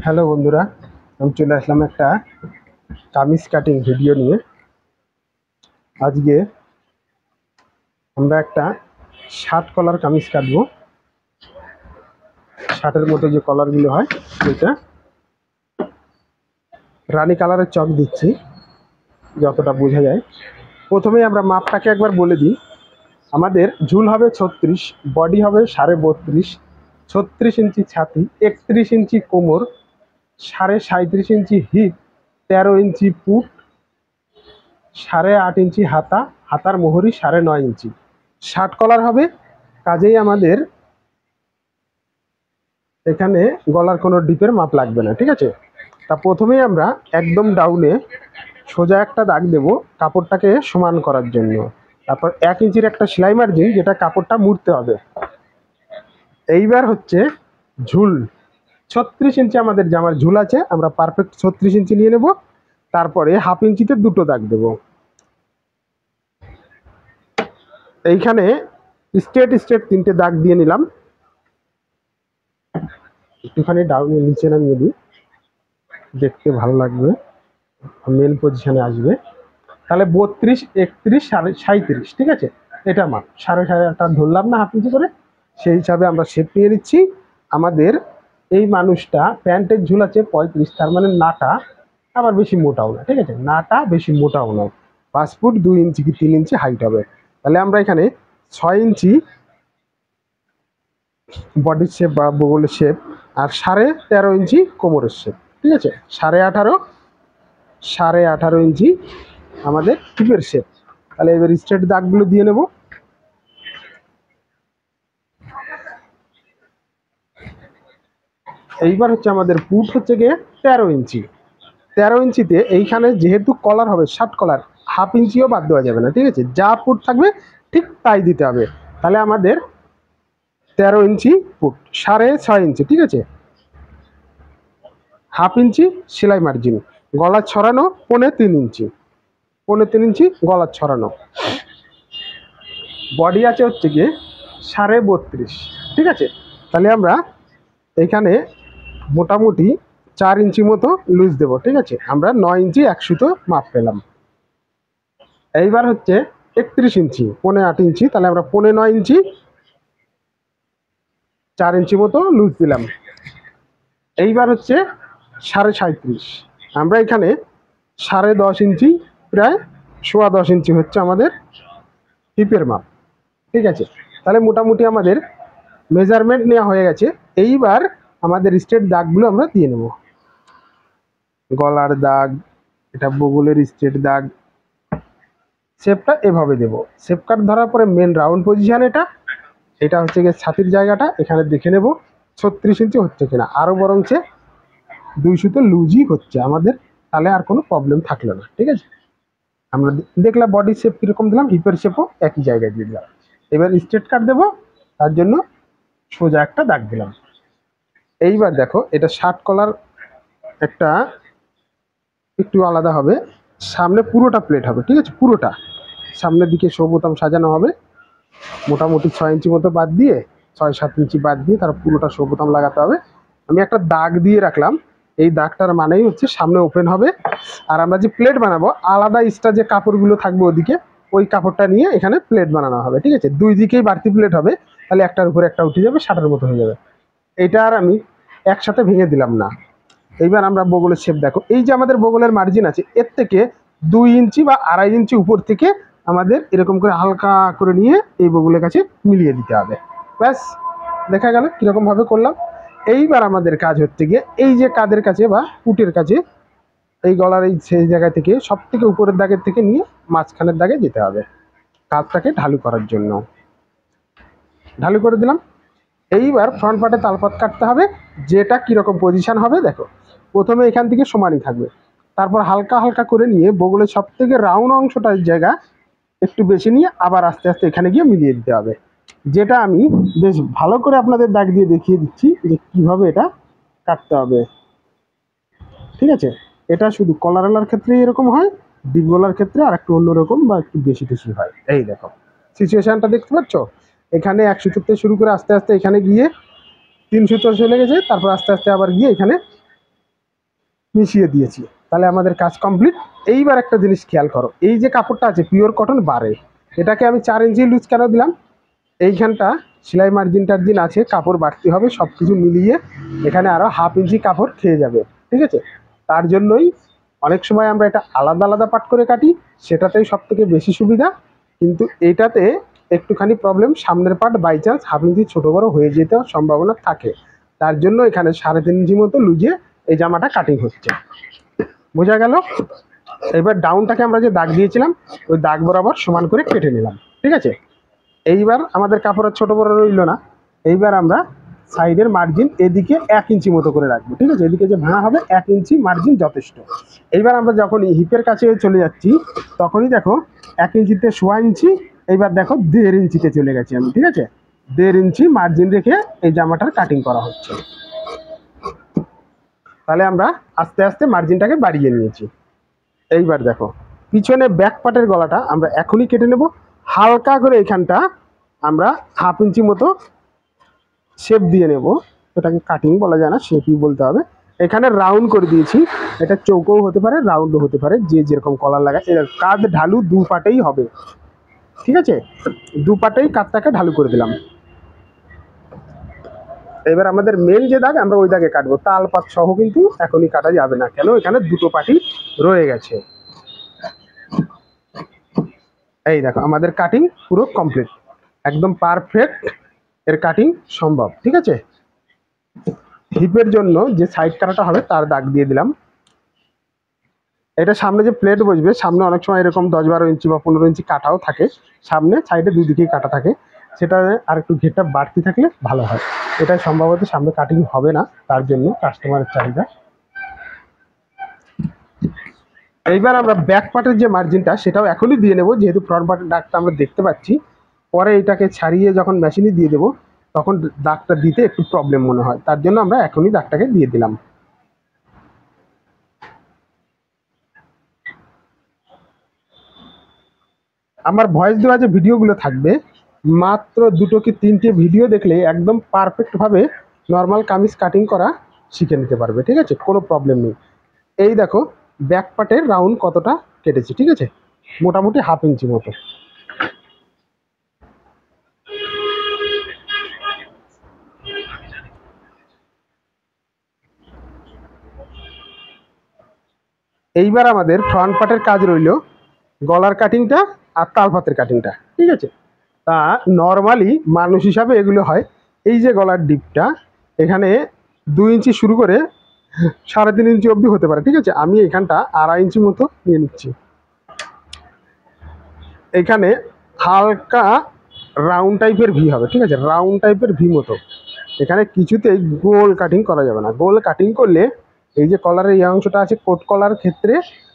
Hello বন্ধুরা, আমি চলে আসলাম একটা কামিজ কাটিং ভিডিও নিয়ে। আজকে আমরা একটা শার্ট কলার কামিজ কাটবো। শার্টের মতো যে কলারগুলো হয় সেটা রানী কালারের চক দিচ্ছি যতটা বোঝা যায়। প্রথমেই আমরা মাপটাকে একবার বলে দিই। আমাদের ঝুল হবে 36, বডি হবে 32.5, 36 ইঞ্চি ছাতি, 31 ইঞ্চি কোমর, 37.5 ইঞ্চি হিপ, 13 ইঞ্চি পুট, 8.5 ইঞ্চি হাতা, হাতার মোহরি 9.5 ইঞ্চি। শার্ট কলার হবে, কাজেই আমাদের এখানে গলার কোনো ডিপের মাপ লাগবে না, ঠিক আছে। তা প্রথমেই আমরা একদম ডাউনে সোজা একটা দাগ দেব কাপড়টাকে সমান করার জন্য। তারপর 1 ইঞ্চির একটা সেলাই মার্জিন, যেটা কাপড়টা মুড়তে হবে। এইবার হচ্ছে ঝুল 36 ইঞ্চি আমাদের জামার ঝুল আছে, আমরা পারফেক্ট 36 ইঞ্চি নিয়ে নেব। তারপরে 1/2 ইঞ্চিতে দুটো দাগ দেব। এইখানে স্ট্রেট স্ট্রেট 3টে দাগ দিয়ে নিলাম। একটুখানি ডাউনে নিচে নামিয়ে দিই, দেখতে ভালো লাগবে, মেন পজিশনে আসবে। তাহলে 32, 31, 37, ঠিক আছে। এটা মাপ 8.5 ধরলাম না, 1/2 ইঞ্চি করে, সেই হিসাবে আমরা শেপ নিয়ে নিচ্ছি। আমাদের এই মানুষটা প্যান্টের ঝুল আছে 35, তার মানে নাটা আবার বেশি মোটাও না, ঠিক আছে, নাটা বেশি মোটাও না। 5 ফুট 2 ইঞ্চি কি 3 ইঞ্চি হাইট হবে। তাহলে আমরা এখানে 6 ইঞ্চি বডির শেপ বা বগলের শেপ, আর 13.5 ইঞ্চি কোমরের শেপ, ঠিক আছে। 18.5 ইঞ্চি আমাদের টিপের শেপ। তাহলে এবার স্ট্রেট দাগগুলো দিয়ে নেব। এইবার হচ্ছে আমাদের পুট হচ্ছে গিয়ে 13 ইঞ্চি। 13 ইঞ্চিতে এইখানে যেহেতু কলার হবে, শার্ট কলার, 1/2 ইঞ্চিও বাদ দেওয়া যাবে না, ঠিক আছে। যা পুট থাকবে ঠিক তাই দিতে হবে। তাহলে আমাদের 13 ইঞ্চি পুট, 6.5 ইঞ্চি, ঠিক আছে। 1/2 ইঞ্চি সেলাই মার্জিন, গলা ছড়ানো 3.25 ইঞ্চি, 3.25 ইঞ্চি গলা ছড়ানো। বডি আছে হচ্ছে গিয়ে 32.5, ঠিক আছে। তাহলে আমরা এখানে মোটামুটি 4 ইঞ্চি মতো লুজ দেবো, ঠিক আছে। আমরা 9 ইঞ্চি 1 সুতো মাপ পেলাম। এইবার হচ্ছে 31 ইঞ্চি, 8.5 ইঞ্চি, তাহলে আমরা 9.25 ইঞ্চি 4 ইঞ্চি মতো লুজ দিলাম। এইবার হচ্ছে 37.5, আমরা এখানে 10.5 ইঞ্চি, প্রায় 10.25 ইঞ্চি হচ্ছে আমাদের হিপের মাপ, ঠিক আছে। তাহলে মোটামুটি আমাদের মেজারমেন্ট নেওয়া হয়ে গেছে। এইবার আমাদের স্ট্রেট দাগগুলো আমরা দিয়ে নেব। গলার দাগ, এটা বগলের স্ট্রেট দাগ, শেপটা এভাবে দেব। শেপ কাট ধরার পরে মেন রাউন্ড পজিশন এটা হচ্ছে গিয়ে ছাতির জায়গাটা, এখানে দেখে নেব 36 ইঞ্চি হচ্ছে কিনা। আরও বরঞ্চে 2 সুতো লুজই হচ্ছে আমাদের, তাহলে আর কোনো প্রবলেম থাকলো না, ঠিক আছে। আমরা দেখলাম বডি শেপ কীরকম দিলাম, হিপের শেপও একই জায়গায় দিয়ে দিলাম। এবার স্ট্রেট কাট দেবো, তার জন্য সোজা একটা দাগ দিলাম। এইবার দেখো, এটা শার্ট কলার একটা একটু আলাদা হবে। সামনে পুরোটা প্লেট হবে, ঠিক আছে, পুরোটা সামনের দিকে শো বোতাম সাজানো হবে। মোটামুটি 6 ইঞ্চি মতো বাদ দিয়ে, 6-7 ইঞ্চি বাদ দিয়ে তার পুরোটা শো বোতাম লাগাতে হবে। আমি একটা দাগ দিয়ে রাখলাম, এই দাগটার মানেই হচ্ছে সামনে ওপেন হবে। আর আমরা যে প্লেট বানাবো, আলাদা এক্সট্রা যে কাপড়গুলো থাকবে ওদিকে, ওই কাপড়টা নিয়ে এখানে প্লেট বানানো হবে, ঠিক আছে। 2 দিকেই বাড়তি প্লেট হবে, তাহলে একটার উপরে একটা উঠে যাবে, শার্টের মতো হয়ে যাবে। এটা আর আমি একসাথে ভেঙে দিলাম না। এইবার আমরা বগলের শেপ দেখো, এই যে আমাদের বগলের মার্জিন আছে, এর থেকে 2 ইঞ্চি বা 2.5 ইঞ্চি উপর থেকে আমাদের এরকম করে হালকা করে নিয়ে এই বগলের কাছে মিলিয়ে দিতে হবে। ব্যাস, দেখা গেল কীরকম ভাবে করলাম। এইবার আমাদের কাজ হচ্ছে গিয়ে এই যে কাঁধের কাছে বা পুটের কাছে, এই গলার এই সেই জায়গা থেকে সব থেকে উপরের দাগের থেকে নিয়ে মাঝখানের দাগে যেতে হবে, কাঁধটাকে ঢালু করার জন্য। ঢালু করে দিলাম। এইবার ফ্রন্ট পার্টে তালপাত কাটতে হবে, যেটা কীরকম পজিশন হবে দেখো। প্রথমে এখান থেকে সমানই থাকবে, তারপর হালকা হালকা করে নিয়ে বগলের সব থেকে রাউন্ড অংশটার জায়গা একটু বেশি নিয়ে আবার আস্তে আস্তে এখানে গিয়ে মিলিয়ে দিতে হবে। যেটা আমি বেশ ভালো করে আপনাদের দাগ দিয়ে দেখিয়ে দিচ্ছি যে কীভাবে এটা কাটতে হবে, ঠিক আছে। এটা শুধু কলারওয়ালার ক্ষেত্রে এরকম হয়, ডিপ গলার ক্ষেত্রে আর একটু অন্যরকম বা একটু বেশি বেশি হয়। এই দেখো সিচুয়েশানটা দেখতে পাচ্ছ, এখানে 1 সুতোতে শুরু করে আস্তে আস্তে এখানে গিয়ে 3 সুতো চলে গেছে, তারপর আস্তে আস্তে আবার গিয়ে এখানে মিশিয়ে দিয়েছি, তাহলে আমাদের কাজ কমপ্লিট। এইবার একটা জিনিস খেয়াল করো, এই যে কাপড়টা আছে পিওর কটন বারে, এটাকে আমি 4 ইঞ্চি লুজ কেন দিলাম? এইখানটা সেলাই মার্জিন টার্জিন আছে, কাপড় বাড়তি হবে, সব কিছু মিলিয়ে এখানে আরও হাফ ইঞ্চি কাপড় খেয়ে যাবে, ঠিক আছে? তার জন্যই অনেক সময় আমরা এটা আলাদা আলাদা পাট করে কাটি, সেটাতেই সব থেকে বেশি সুবিধা। কিন্তু এইটাতে একটুখানি প্রবলেম, সামনের part by chance half inch ছোটো বড়ো হয়ে যেতে সম্ভাবনা থাকে। তার জন্য এখানে 3.5 ইঞ্চি মতো লুজে এই জামাটা কাটিং হচ্ছে। বোঝা গেল? এবার ডাউনটাকে আমরা যে দাগ দিয়েছিলাম ওই দাগ বরাবর সমান করে কেটে নিলাম, ঠিক আছে? এইবার আমাদের কাপড়ের ছোট বড় রইল না, এইবার আমরা সাইডের মার্জিন এদিকে 1 ইঞ্চি মতো করে রাখবো, ঠিক আছে? এদিকে যে ভাঙা হবে 1 ইঞ্চি মার্জিন যথেষ্ট। এইবার আমরা যখন হিপের কাছে চলে যাচ্ছি তখনই দেখো 1 ইঞ্চিতে 1.25 ইঞ্চি, এইবার দেখো 1.5 ইঞ্চিতে চলে গেছি আমি, ঠিক আছে? 1.5 ইঞ্চি মার্জিন রেখে এই জামাটার কাটিং করা হচ্ছে। তাহলে আমরা আস্তে আস্তে মার্জিনটাকে বাড়িয়ে নিয়েছি। এইবার দেখো পিছনে ব্যাক পার্টের গলাটা আমরা এখনই কেটে নেব। হালকা করে এখানটা আমরা হাফ ইঞ্চি মতো শেপ দিয়ে নেব, এটাকে কাটিং বলা যায় না, শেপই বলতে হবে। এখানে রাউন্ড করে দিয়েছি, এটা চৌকোও হতে পারে রাউন্ডও হতে পারে, যে যেরকম কলার লাগায়। এর কাঁধ ঢালু দু পাটেই হবে, ঠিক আছে? দু পাটেই কাঁধটাকে ঢালু করে দিলাম। এবার আমাদের মেন যে দাগ আমরা ওই দাগে কাটবো, তাল পাত সহ কিন্তু এখনই কাটা যাবে না, কেন এখানে দুটো পাটি রয়ে গেছে। এই দেখো আমাদের কাটিং পুরো কমপ্লিট, একদম পারফেক্ট এর কাটিং সম্ভব, ঠিক আছে? হিপের জন্য যে সাইড কাটাটা হবে তার দাগ দিয়ে দিলাম। এটা সামনে যে প্লেট বসবে, সামনে অনেক সময় এরকম 10-12 ইঞ্চি বা 15 ইঞ্চি কাটাও থাকে, সামনে সাইডে দুই দিকেই কাটা থাকে, সেটা আর একটু ঘেরটা বাড়তি থাকলে ভালো হয়। এটা সম্ভবত সামনে কাটিং হবে না, তার জন্য কাস্টমারের চাহিদা। এইবার আমরা ব্যাক পার্টের যে মার্জিনটা সেটাও এখনই দিয়ে নেব, যেহেতু ফ্রন্ট পার্টের দাগটা আমরা দেখতে পাচ্ছি। পরে এটাকে ছাড়িয়ে যখন মেশিনে দিয়ে দেবো তখন দাগটা দিতে একটু প্রবলেম মনে হয়, তার জন্য আমরা এখনই দাগটাকে দিয়ে দিলাম। আমার ভয়েস দেওয়া যে ভিডিওগুলো থাকবে, মাত্র 2 কি 3টে ভিডিও দেখলে একদম পারফেক্টভাবে নর্মাল কামিজ কাটিং করা শিখে নিতে পারবে, ঠিক আছে? কোনো প্রবলেম নেই। এই দেখো ব্যাক পার্টের রাউন্ড কতটা কেটেছি, ঠিক আছে? মোটামুটি হাফ ইঞ্চি মতো। এইবার আমাদের ফ্রন্ট পার্টের কাজ রইল গলার কাটিংটা আর তালপাতের কাটিংটা, ঠিক আছে? তা নর্মালি মানুষ হিসাবে এগুলো হয়, এই যে গলার ডিপটা এখানে 2 ইঞ্চি শুরু করে 3.5 ইঞ্চি অবধি হতে পারে, ঠিক আছে? আমি এখানটা 2.5 ইঞ্চি মতো নিয়ে নিচ্ছি। এখানে হালকা রাউন্ড টাইপের ভি হবে, ঠিক আছে? রাউন্ড টাইপের ভি মতো। এখানে কিছুতেই গোল কাটিং করা যাবে না, গোল কাটিং করলে এই যে কলারের এই অংশটা আছে কোট কলার ক্ষেত্রে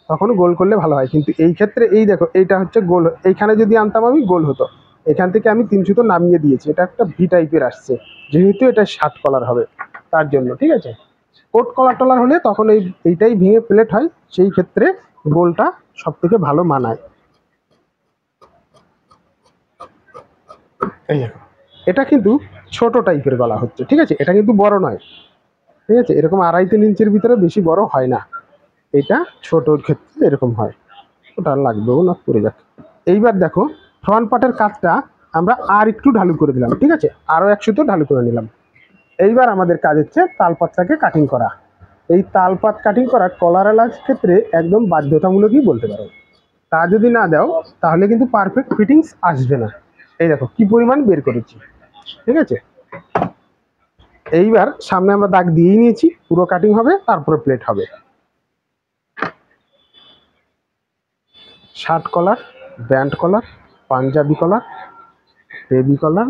তখন গোল করলে ভালো হয়, কিন্তু এই ক্ষেত্রে এই দেখো এইটা হচ্ছে গোল, এইখানে যদি আনতাম আমি গোল হতো। এখান থেকে আমি 3 সুতো নামিয়ে দিয়েছি, এটা একটা ভি টাইপের আসছে, যেহেতু এটা 7 কলার হবে তার জন্য, ঠিক আছে? কোট কলার টলার হলে তখন এইটাই ভেঙে প্লেট হয়, সেই ক্ষেত্রে গোলটা সব থেকে ভালো মানায়। এই দেখো এটা কিন্তু ছোট টাইপের গলা হচ্ছে, ঠিক আছে? এটা কিন্তু বড় নয়, ঠিক আছে? এরকম 2.5-3 ইঞ্চির ভিতরে বেশি বড় হয় না, এটা ছোটোর ক্ষেত্রে এরকম হয়। ওটা লাগবেও না, পড়ে যাক। এইবার দেখো ফ্রন্ট পার্টের কাজটা আমরা আর একটু ঢালু করে দিলাম, ঠিক আছে? আরও 1 সুতো ঢালু করে নিলাম। এইবার আমাদের কাজ হচ্ছে তালপাতটাকে কাটিং করা। এই তালপাত কাটিং করার কলারালার ক্ষেত্রে একদম বাধ্যতামূলকই বলতে পারো, তা যদি না দাও তাহলে কিন্তু পারফেক্ট ফিটিংস আসবে না। এই দেখো কি পরিমাণ বের করেছি, ঠিক আছে? এইবার সামনে আমরা দাগ দিয়েই নিয়েছি, পুরো কাটিং হবে তারপরে প্লেট হবে। Shirt collar, band collar, Panjabi collar, baby collar,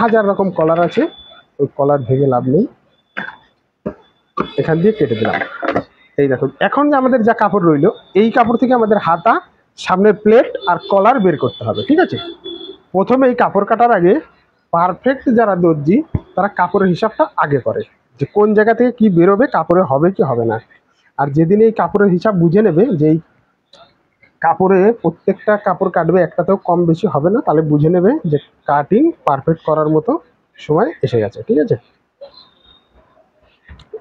হাজার রকম কলার আছে, ওই কলার ভেঙে লাভ নেই, এখান দিয়ে কেটে দিলাম। এই দেখো এখন যে আমাদের যা কাপড় রইল, এই কাপড় থেকে আমাদের হাতা, সামনের প্লেট আর কলার বের করতে হবে, ঠিক আছে? প্রথমে এই কাপড় কাটার আগে পারফেক্ট যারা দর্জি তারা কাপড়ের হিসাবটা আগে করে, যে কোন জায়গা থেকে কি বেরোবে, কাপড়ে হবে কি হবে না। আর যেদিন এই কাপড়ের হিসাব বুঝে নেবে যে এই কাপড়ে প্রত্যেকটা কাপড় কাটবে একটাতেও কম বেশি হবে না, তাহলে বুঝে নেবে যে কাটিং পারফেক্ট করার মতো সময় এসে গেছে, ঠিক আছে?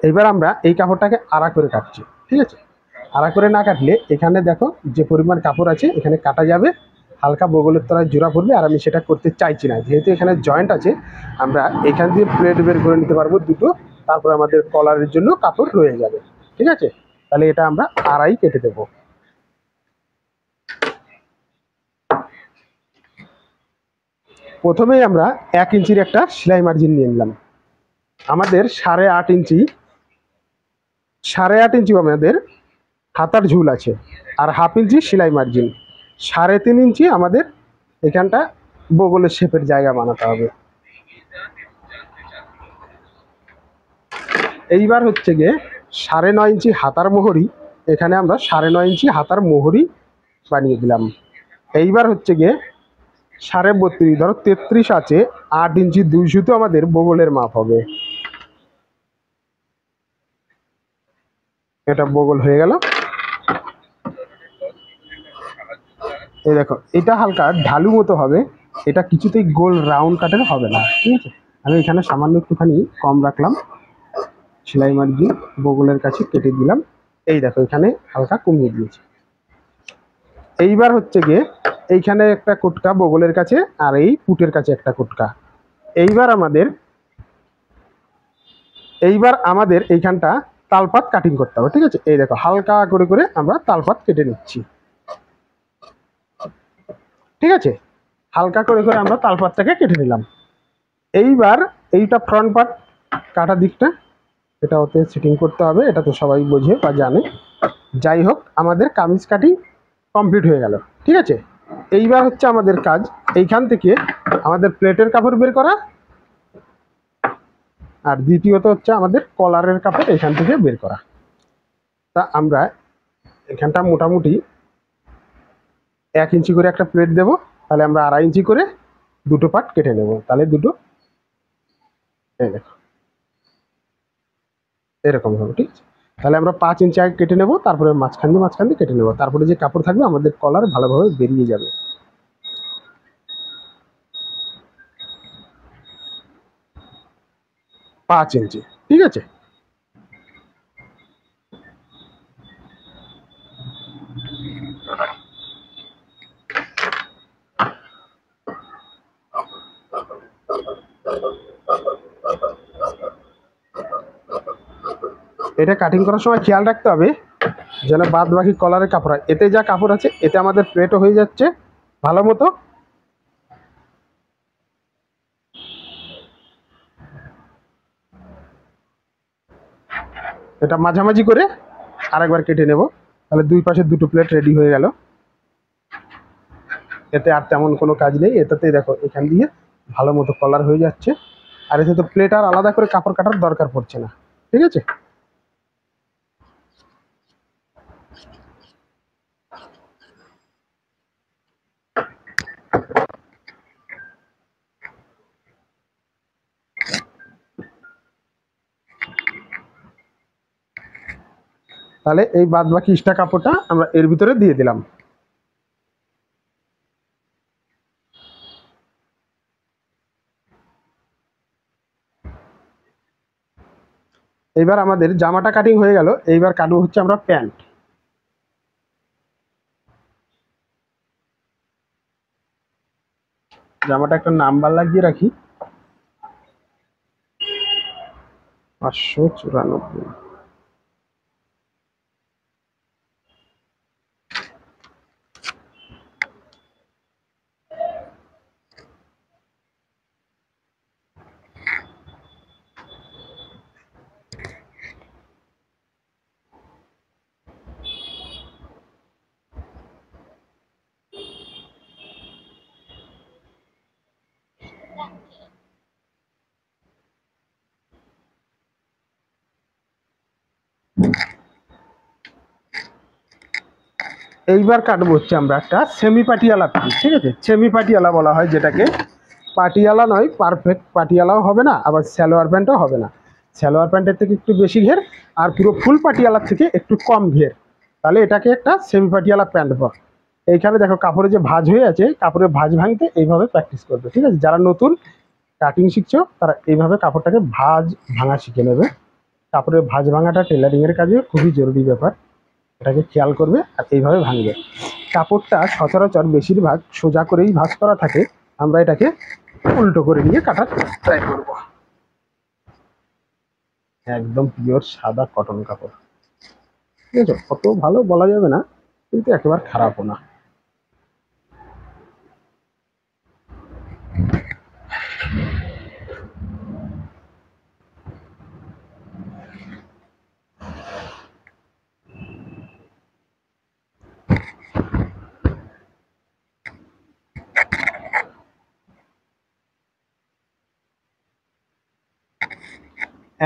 এইবার আমরা এই কাপড়টাকে আড়া করে কাটছি, ঠিক আছে। আড়া করে না কাটলে এখানে দেখো যে পরিমাণ কাপড় আছে এখানে কাটা যাবে, হালকা বগলের তলায় জোড়া পড়বে, আর আমি সেটা করতে চাইছি না। যেহেতু এখানে জয়েন্ট আছে, আমরা এখান দিয়ে প্লেট বের করে নিতে পারবো দুটো, তারপর আমাদের কলারের জন্য কাপড় রয়ে যাবে, ঠিক আছে। তাহলে এটা আমরা আড়াই কেটে দেবো। প্রথমেই আমরা 1 ইঞ্চির একটা সেলাই মার্জিন নিয়ে নিলাম। আমাদের 8.5 ইঞ্চি, 8.5 ইঞ্চি আমাদের হাতার ঝুল আছে, আর 1/2 ইঞ্চি সেলাই মার্জিন, 3.5 ইঞ্চি আমাদের এখানটা বগলের শেপের জায়গা বানাতে হবে। এইবার হচ্ছে গিয়ে 9.5 ইঞ্চি হাতার মোহরি, এখানে আমরা 9.5 ইঞ্চি হাতার মোহরি বানিয়ে দিলাম। এইবার হচ্ছে গিয়ে 32.5, ধরো 33 আছে, 8 ইঞ্চি 2 সুতো আমাদের বগলের মাপ হবে। এটা বগল হয়ে গেল। এই দেখো এটা হালকা ঢালু মতো হবে, এটা কিছুতেই গোল রাউন্ড কাটের হবে না, ঠিক আছে। আমি এখানে সামান্য একটুখানি কম রাখলাম, সেলাই মার্জিন বগলের কাছে কেটে দিলাম। এই দেখো এখানে হালকা কমিয়ে দিয়েছি। এইবার হচ্ছে গিয়ে এইখানে একটা কোটকা বগলের কাছে, আর এই পুটের কাছে একটা কোটকা। এইবার আমাদের এইখানটা তালপাত কাটিং করতে হবে, ঠিক আছে। এই দেখো হালকা করে করে আমরা তালপাত কেটে নিচ্ছি, ঠিক আছে। হালকা করে করে আমরা তালপাতটাকে কেটে নিলাম। এইবার এইটা ফ্রন্ট পার্ট কাটা দিকটা, এটা ওতে সেটিং করতে হবে, এটা তো সবাই বোঝে বা জানে। যাই হোক, আমাদের কামিজ কাটিং কমপ্লিট হয়ে গেল, ঠিক আছে। এইবার হচ্ছে আমাদের কাজ এইখান থেকে আমাদের প্লেটের কাপড় বের করা, আর দ্বিতীয়ত হচ্ছে আমাদের কলারের কাপড় এখান থেকে বের করা। তা আমরা এখানটা মোটামুটি 1 ইঞ্চি করে একটা প্লেট দেব, তাহলে আমরা 2.5 ইঞ্চি করে দুটো পার্ট কেটে নেব। তাহলে দুটো এই দেখো এরকম হবে, ঠিক আছে। তাহলে আমরা 5 ইঞ্চি আগে কেটে নেব, তারপরে মাঝখান দিয়ে কেটে নেব, তারপরে যে কাপড় থাকবে আমাদের কলার ভালোভাবে বেরিয়ে যাবে। পাঁচ ইঞ্চি, ঠিক আছে। এটা কাটিং করার সময় খেয়াল রাখতে হবে যেন বাদ বাকি কলারের কাপড় হয়। এতে যা কাপড় আছে এতে আমাদের প্লেটও হয়ে যাচ্ছে ভালো মতো। এটা মাঝামাঝি করে আরেকবার কেটে নেব, তাহলে দুই পাশে দুটো প্লেট রেডি হয়ে গেল। এতে আর তেমন কোনো কাজ নেই, এটাতেই দেখো এখান দিয়ে ভালো মতো কলার হয়ে যাচ্ছে, আর এতে তো প্লেট আর আলাদা করে কাপড় কাটার দরকার পড়ছে না, ঠিক আছে। তাহলে এই বাদ বাকি এক্সট্রা কাপড়টা আমরা এর ভিতরে দিয়ে দিলাম। এইবার আমাদের জামাটা কাটিং হয়ে গেল, এইবার কাটবো হচ্ছে আমরা প্যান্ট। জামাটা একটা নাম্বার লাগিয়ে রাখি, 594। এইবার কাটবো হচ্ছে আমরা একটা সেমি পাটিয়ালা পিস, ঠিক আছে। সেমি পাটিয়ালা বলা হয় যেটাকে, পাটিয়ালা নয়, পারফেক্ট পাটিয়ালাও হবে না, আবার সালোয়ার প্যান্টও হবে না। সালোয়ার প্যান্টের থেকে একটু বেশি ঘের, আর পুরো ফুল পাটিয়ালার থেকে একটু কম ঘের, তাহলে এটাকে একটা সেমি পাটিয়ালা প্যান্ট পাবো। এইখানে দেখো কাপড়ে যে ভাঁজ হয়ে আছে, কাপড়ের ভাঁজ ভাঙতে এইভাবে প্র্যাকটিস করবে, ঠিক আছে। যারা নতুন কাটিং শিখছো তারা এইভাবে কাপড়টাকে ভাঁজ ভাঙা শিখে নেবে। কাপড়ের ভাঁজ ভাঙাটা টেলারিং এর কাজে খুবই জরুরি ব্যাপার, এটাকে খেয়াল করবে আর এইভাবে ভাঙবে। কাপড়টা সচরাচর বেশিরভাগ সোজা করেই ভাঁজ করা থাকে, আমরা এটাকে উল্টো করে নিয়ে কাটার ট্রাই করব। একদম পিওর সাদা কটন কাপড়, ঠিক আছে, অত ভালো বলা যাবে না কিন্তু একেবারে খারাপও না।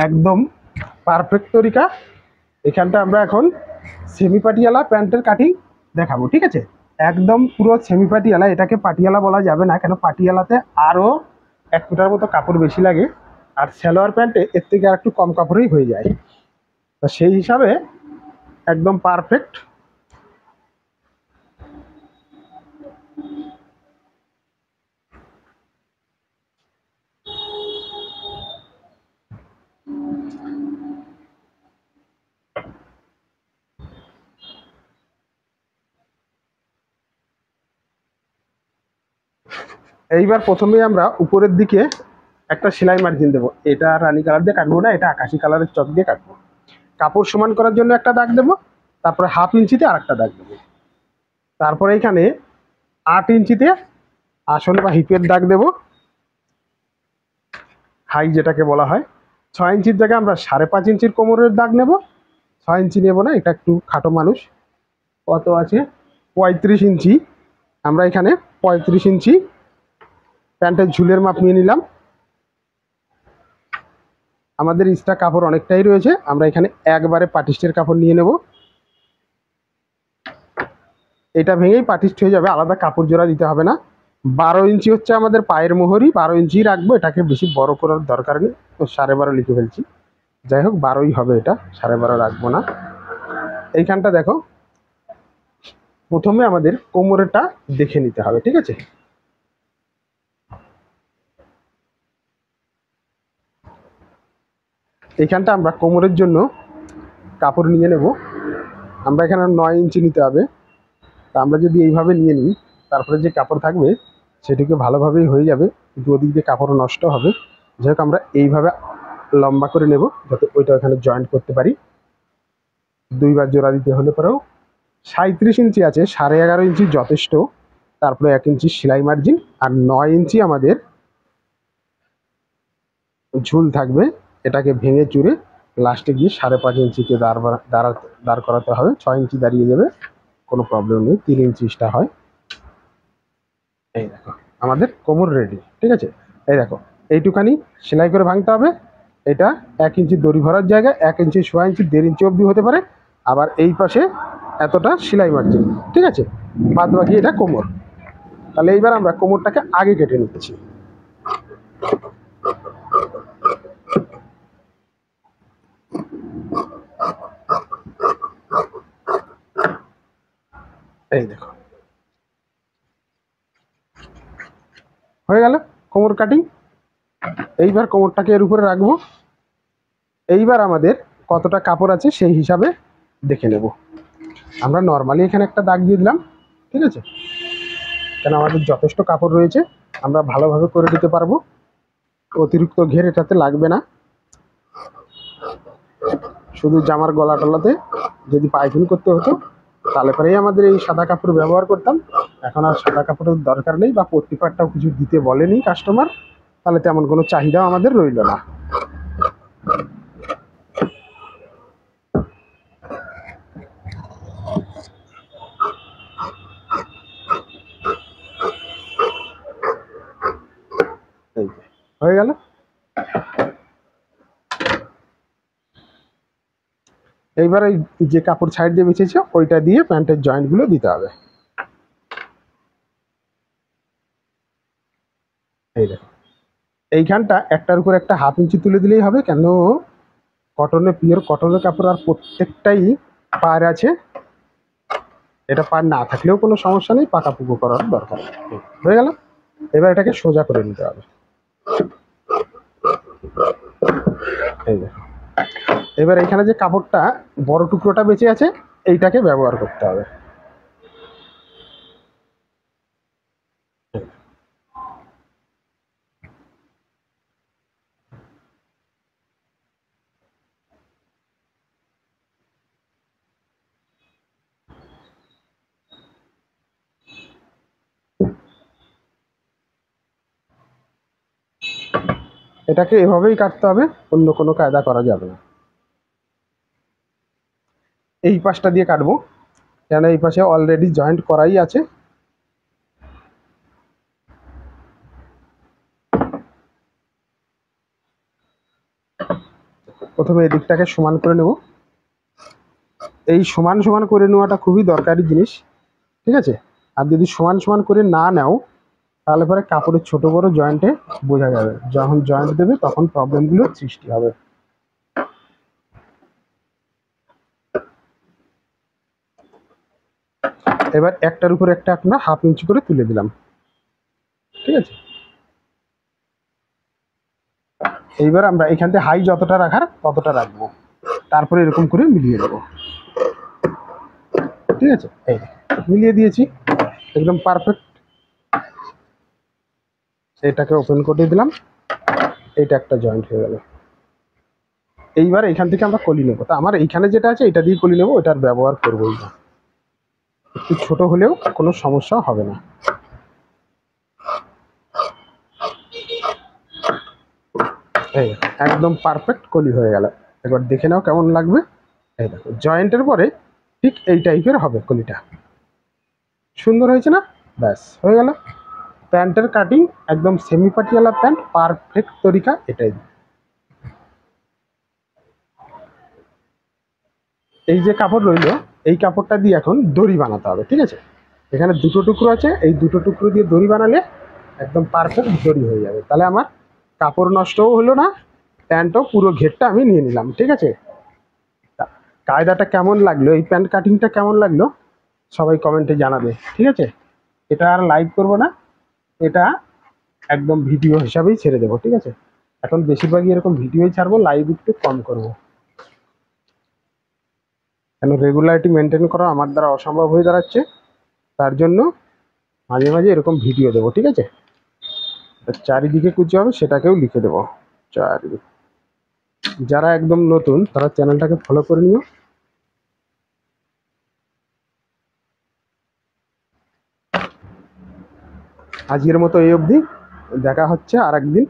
একদম পারফেক্ট তরিকা। এখানটা আমরা এখন সেমি পাটিয়ালা প্যান্টের কাটিং দেখাবো, ঠিক আছে। একদম পুরো সেমি পাটিয়ালা, এটাকে পাটিয়ালা বলা যাবে না, কেন পাটিয়ালাতে আরও 1 মিটার মতো কাপড় বেশি লাগে, আর সালোয়ার প্যান্টে এর থেকে আর একটু কম কাপড়েই হয়ে যায়, তো সেই হিসাবে একদম পারফেক্ট। এইবার প্রথমেই আমরা উপরের দিকে একটা সেলাই মার্জিন দেবো। এটা রানী কালার দিয়ে কাটবো না, এটা আকাশি কালারের চক দিয়ে কাটবো। কাপড় সমান করার জন্য একটা দাগ দেবো, তারপরে 1/2 ইঞ্চিতে আর একটা দাগ দেবো, তারপরে এখানে 8 ইঞ্চিতে আসন বা হিপের দাগ দেবো, হাই যেটাকে বলা হয়। 6 ইঞ্চির জায়গায় আমরা 5.5 ইঞ্চির কোমরের দাগ নেব। 6 ইঞ্চি নেব না, এটা একটু খাটো মানুষ। কত আছে? 35 ইঞ্চি। আমরা এখানে 35 ইঞ্চি প্যান্টের ঝুলের মাপ নিয়ে নিলাম। আমাদের এক্সট্রা কাপড় অনেকটাই রয়েছে, আমরা এখানে একবারে পাটিস্টের কাপড় নিয়ে নেব। এটা ভেঙেই পাটিস্ট হয়ে যাবে, আলাদা কাপড় জোড়া দিতে হবে না। 12 ইঞ্চি হচ্ছে আমাদের পায়ের মোহরি, 12 ইঞ্চি রাখবো, এটাকে বেশি বড় করার দরকার নেই, তো 12.5 লিখে ফেলছি। যাই হোক 12ই হবে, এটা 12.5 রাখবো না। এইখানটা দেখো, প্রথমে আমাদের কোমরেরটা দেখে নিতে হবে, ঠিক আছে। এইখানটা আমরা কোমরের জন্য কাপড় নিয়ে নেব। আমরা এখানে 9 ইঞ্চি নিতে হবে, তা আমরা যদি এইভাবে নিয়ে নিই, তারপরে যে কাপড় থাকবে সেটিকে ভালোভাবেই হয়ে যাবে, কিন্তু ওদিক দিয়ে কাপড় নষ্ট হবে। যাই হোক আমরা এইভাবে লম্বা করে নেব, যাতে ওইটা এখানে জয়েন্ট করতে পারি। 2বার জোড়া দিতে হলে পরেও 37 ইঞ্চি আছে, 11.5 ইঞ্চি যথেষ্ট। তারপরে 1 ইঞ্চি সেলাই মার্জিন, আর 9 ইঞ্চি আমাদের ঝুল থাকবে। এটাকে ভেঙে চুরে লাস্টে গিয়ে 5.5 ইঞ্চিতে দাঁড় করাতে হবে। 6 ইঞ্চি দাঁড়িয়ে যাবে, কোনো প্রবলেম নেই। 3 ইঞ্চি এক্সট্রা হয়। এই দেখো আমাদের কোমর রেডি, ঠিক আছে। এই দেখো এইটুখানি সেলাই করে ভাঙতে হবে। এটা 1 ইঞ্চি দড়ি ভরার জায়গায় 1 ইঞ্চি, 1.5 ইঞ্চি, 1.5 ইঞ্চি অবধি হতে পারে। আবার এই পাশে এতটা সেলাই মার্জিন, ঠিক আছে। বাদ বাকি এটা কোমর। তাহলে এইবার আমরা কোমরটাকে আগে কেটে নিচ্ছি। এই দেখো হয়ে গেল কোমর কাটিং। এইবার কোমরটাকে এর উপরে রাখবো। এইবার আমাদের কতটা কাপড় আছে সেই হিসাবে দেখে নেব। আমরা নর্মালি এখানে একটা দাগ দিয়ে দিলাম, ঠিক আছে, কেন আমাদের যথেষ্ট কাপড় রয়েছে, আমরা ভালোভাবে করে দিতে পারবো। অতিরিক্ত ঘের এটাতে লাগবে না। শুধু জামার গলা টলাতে যদি পাইপিং করতে হতো তাহলে পরেই আমাদের এই সাদা কাপড় ব্যবহার করতাম। এখন আর সাদা কাপড়ের দরকার নেই, বা পট্টি পাটটাও কিছু দিতে বলেনি কাস্টমার, তাহলে তেমন কোনো চাহিদাও আমাদের রইল না। এই হয়ে গেল। এইবার ওই যে কাপড় সাইড দিয়ে বেঁচেছে ওইটা দিয়ে প্যান্টের জয়েন্টগুলো দিতে হবে। এই দেখো এইখানটা একটার উপর একটা 1/2 ইঞ্চি তুলে দিলেই হবে, কেন কটনের, পিওর কটনের কাপড়, আর প্রত্যেকটাই পার আছে। এটা পার না থাকলেও কোনো সমস্যা নেই, পাকাপুকো করার দরকার হয়ে গেল। এবার এটাকে সোজা করে নিতে হবে। এই দেখো এবার এখানে যে কাপড়টা বড় টুকরোটা বেঁচে আছে এইটাকে ব্যবহার করতে হবে। এটাকে এভাবেই কাটতে হবে, অন্য কোনো কায়দা করা যাবে না। এই পাশটা দিয়ে কাটবো, কেন এই পাশে অলরেডি জয়েন্ট করাই আছে। প্রথমে এদিকটাকে সমান করে নেব। এই সমান সমান করে নেওয়াটা খুবই দরকারি জিনিস, ঠিক আছে। আর যদি সমান সমান করে না নাও তাহলে পরে কাপড়ের ছোট বড় জয়েন্টে বোঝা যাবে, যখন জয়েন্ট দেবে তখন প্রবলেমগুলো সৃষ্টি হবে। এবার একটার উপর একটা আমরা 1/2 ইঞ্চি করে তুলে দিলাম, ঠিক আছে। এইবার আমরা এখান থেকে হাই যতটা রাখার ততটা রাখবো, তারপরে এরকম করে মিলিয়ে দেবো, ঠিক আছে। এই মিলিয়ে দিয়েছি, একদম পারফেক্ট। এটাকে ওপেন করে দিলাম, এইটা একটা জয়েন্ট হয়ে গেল। এইবার এখান থেকে আমরা কলি নেবো, তা আমার এইখানে যেটা আছে এটা দিয়ে কলি নেবো, এটার ব্যবহার করবোই না। একটু ছোট হলেও কোনো সমস্যা হবে না। এই একদম পারফেক্ট কলি হয়ে গেল। এবার দেখে নাও কেমন লাগবে। এই দেখো জয়েন্টের পরে ঠিক এই টাইপের হবে কলিটা, সুন্দর হয়েছে না? ব্যাস হয়ে গেল প্যান্টের কাটিং, একদম সেমি পাটিয়ালা প্যান্ট, পারফেক্ট তরিকা এটাই। এই যে কাপড় রইলো, এই কাপড়টা দিয়ে এখন দড়ি বানাতে হবে, ঠিক আছে। এখানে দুটো টুকরো আছে, এই দুটো টুকরো দিয়ে দড়ি বানালে একদম পারফেক্ট দড়ি হয়ে যাবে। তাহলে আমার কাপড় নষ্টও হলো না, প্যান্টও পুরো ঘেরটা আমি নিয়ে নিলাম, ঠিক আছে। কায়দাটা কেমন লাগলো, এই প্যান্ট কাটিংটা কেমন লাগলো সবাই কমেন্টে জানাবে, ঠিক আছে। এটা আর লাইভ করব না, এটা একদম ভিডিও হিসাবেই ছেড়ে দেবো, ঠিক আছে। এখন বেশিরভাগই এরকম ভিডিওই ছাড়বো, লাইভ একটু কম করব, কেন রেগুলারিটি মেনটেন করা আমার দ্বারা অসম্ভব হয়ে দাঁড়াচ্ছে। তার জন্য মাঝে মাঝে এরকম ভিডিও দেবো, ঠিক আছে। চারিদিকে কুচি হবে সেটাকেও লিখে দেবো চারিদিকে। যারা একদম নতুন তারা চ্যানেলটাকে ফলো করে নিও। আজকের মতো এই অবধি, দেখা হচ্ছে আর একদিন।